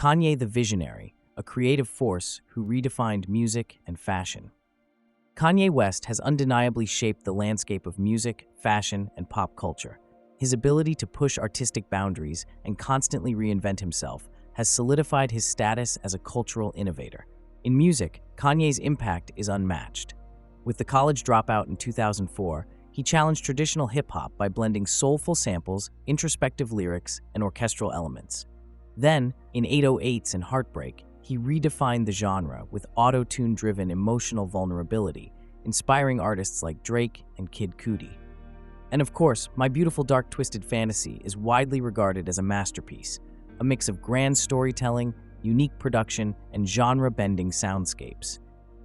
Kanye the Visionary, a creative force who redefined music and fashion. Kanye West has undeniably shaped the landscape of music, fashion, and pop culture. His ability to push artistic boundaries and constantly reinvent himself has solidified his status as a cultural innovator. In music, Kanye's impact is unmatched. With The College Dropout in 2004, he challenged traditional hip-hop by blending soulful samples, introspective lyrics, and orchestral elements. Then, in 808s and Heartbreak, he redefined the genre with auto-tune-driven emotional vulnerability, inspiring artists like Drake and Kid Cudi. And of course, My Beautiful Dark Twisted Fantasy is widely regarded as a masterpiece, a mix of grand storytelling, unique production, and genre-bending soundscapes.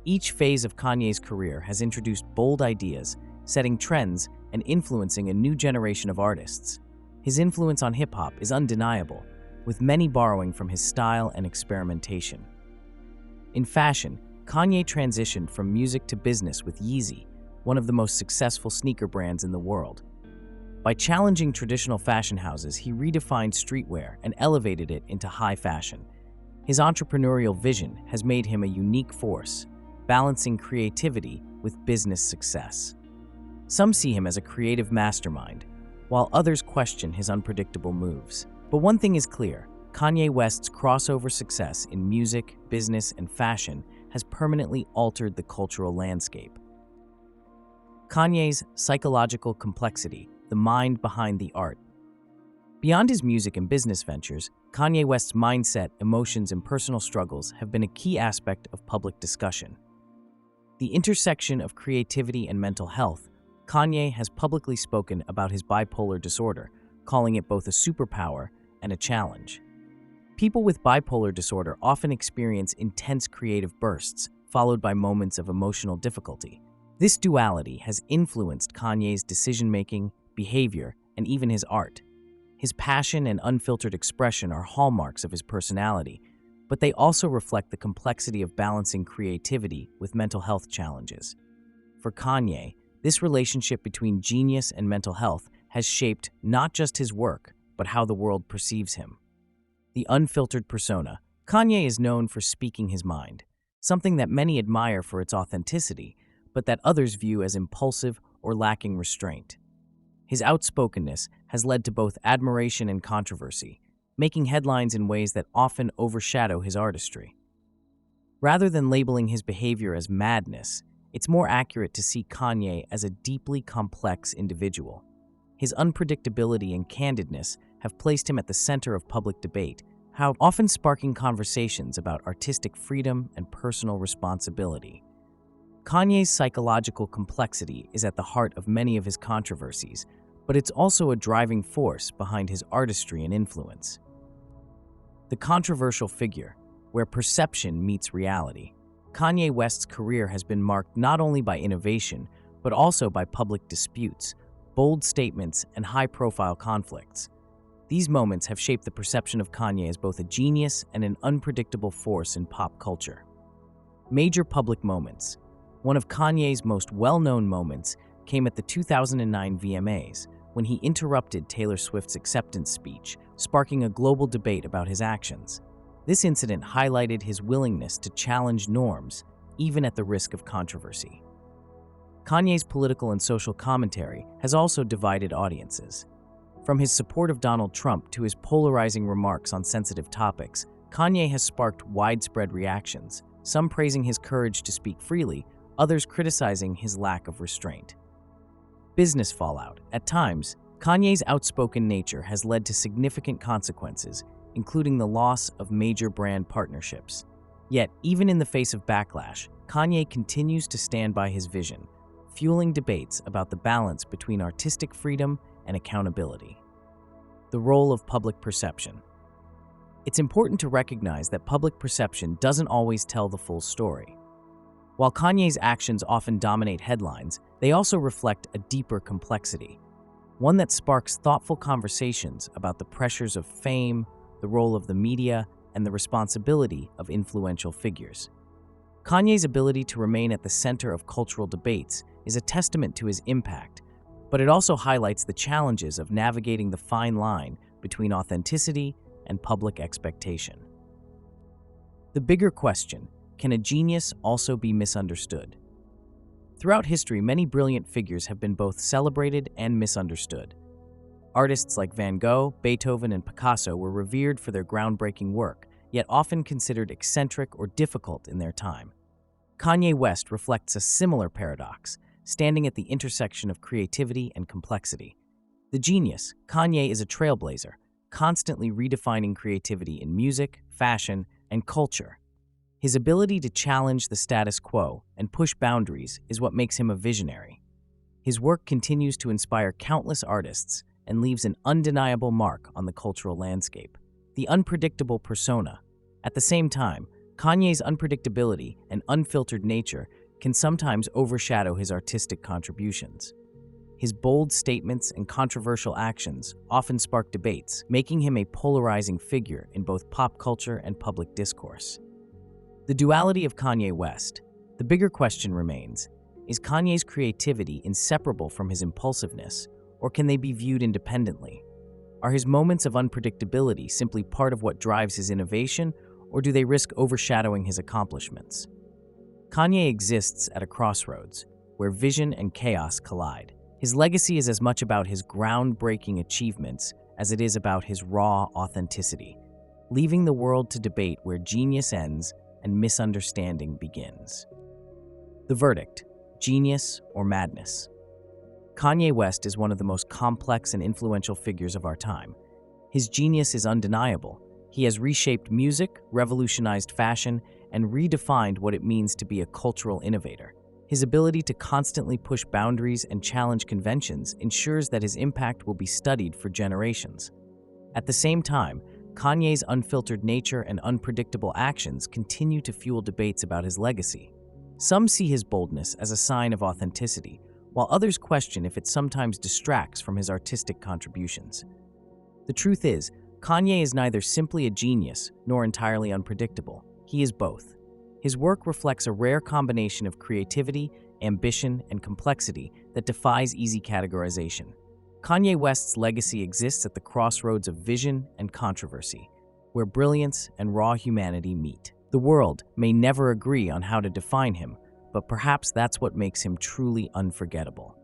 Each phase of Kanye's career has introduced bold ideas, setting trends and influencing a new generation of artists. His influence on hip-hop is undeniable, with many borrowing from his style and experimentation. In fashion, Kanye transitioned from music to business with Yeezy, one of the most successful sneaker brands in the world. By challenging traditional fashion houses, he redefined streetwear and elevated it into high fashion. His entrepreneurial vision has made him a unique force, balancing creativity with business success. Some see him as a creative mastermind, while others question his unpredictable moves. But one thing is clear: Kanye West's crossover success in music, business, and fashion has permanently altered the cultural landscape. Kanye's psychological complexity, the mind behind the art. Beyond his music and business ventures, Kanye West's mindset, emotions, and personal struggles have been a key aspect of public discussion. The intersection of creativity and mental health, Kanye has publicly spoken about his bipolar disorder, calling it both a superpower and a challenge. People with bipolar disorder often experience intense creative bursts, followed by moments of emotional difficulty. This duality has influenced Kanye's decision-making, behavior, and even his art. His passion and unfiltered expression are hallmarks of his personality, but they also reflect the complexity of balancing creativity with mental health challenges. For Kanye, this relationship between genius and mental health has shaped not just his work, but how the world perceives him. The unfiltered persona. Kanye is known for speaking his mind, something that many admire for its authenticity, but that others view as impulsive or lacking restraint. His outspokenness has led to both admiration and controversy, making headlines in ways that often overshadow his artistry. Rather than labeling his behavior as madness, it's more accurate to see Kanye as a deeply complex individual. His unpredictability and candidness have placed him at the center of public debate, often sparking conversations about artistic freedom and personal responsibility. Kanye's psychological complexity is at the heart of many of his controversies, but it's also a driving force behind his artistry and influence. The controversial figure, where perception meets reality. Kanye West's career has been marked not only by innovation, but also by public disputes, bold statements, and high-profile conflicts. These moments have shaped the perception of Kanye as both a genius and an unpredictable force in pop culture. Major public moments. One of Kanye's most well-known moments came at the 2009 VMAs, when he interrupted Taylor Swift's acceptance speech, sparking a global debate about his actions. This incident highlighted his willingness to challenge norms, even at the risk of controversy. Kanye's political and social commentary has also divided audiences. From his support of Donald Trump to his polarizing remarks on sensitive topics, Kanye has sparked widespread reactions, some praising his courage to speak freely, others criticizing his lack of restraint. Business fallout. At times, Kanye's outspoken nature has led to significant consequences, including the loss of major brand partnerships. Yet, even in the face of backlash, Kanye continues to stand by his vision, fueling debates about the balance between artistic freedom and accountability. The role of public perception. It's important to recognize that public perception doesn't always tell the full story. While Kanye's actions often dominate headlines, they also reflect a deeper complexity, one that sparks thoughtful conversations about the pressures of fame, the role of the media, and the responsibility of influential figures. Kanye's ability to remain at the center of cultural debates is a testament to his impact, but it also highlights the challenges of navigating the fine line between authenticity and public expectation. The bigger question, can a genius also be misunderstood? Throughout history, many brilliant figures have been both celebrated and misunderstood. Artists like Van Gogh, Beethoven, and Picasso were revered for their groundbreaking work, yet often considered eccentric or difficult in their time. Kanye West reflects a similar paradox, standing at the intersection of creativity and complexity. The genius, Kanye is a trailblazer, constantly redefining creativity in music, fashion, and culture. His ability to challenge the status quo and push boundaries is what makes him a visionary. His work continues to inspire countless artists and leaves an undeniable mark on the cultural landscape. The unpredictable persona. At the same time, Kanye's unpredictability and unfiltered nature can sometimes overshadow his artistic contributions. His bold statements and controversial actions often spark debates, making him a polarizing figure in both pop culture and public discourse. The duality of Kanye West. The bigger question remains, is Kanye's creativity inseparable from his impulsiveness, or can they be viewed independently? Are his moments of unpredictability simply part of what drives his innovation, or do they risk overshadowing his accomplishments? Kanye exists at a crossroads, where vision and chaos collide. His legacy is as much about his groundbreaking achievements as it is about his raw authenticity, leaving the world to debate where genius ends and misunderstanding begins. The verdict: genius or madness? Kanye West is one of the most complex and influential figures of our time. His genius is undeniable. He has reshaped music, revolutionized fashion, and redefined what it means to be a cultural innovator. His ability to constantly push boundaries and challenge conventions ensures that his impact will be studied for generations. At the same time, Kanye's unfiltered nature and unpredictable actions continue to fuel debates about his legacy. Some see his boldness as a sign of authenticity, while others question if it sometimes distracts from his artistic contributions. The truth is, Kanye is neither simply a genius nor entirely unpredictable. He is both. His work reflects a rare combination of creativity, ambition, and complexity that defies easy categorization. Kanye West's legacy exists at the crossroads of vision and controversy, where brilliance and raw humanity meet. The world may never agree on how to define him, but perhaps that's what makes him truly unforgettable.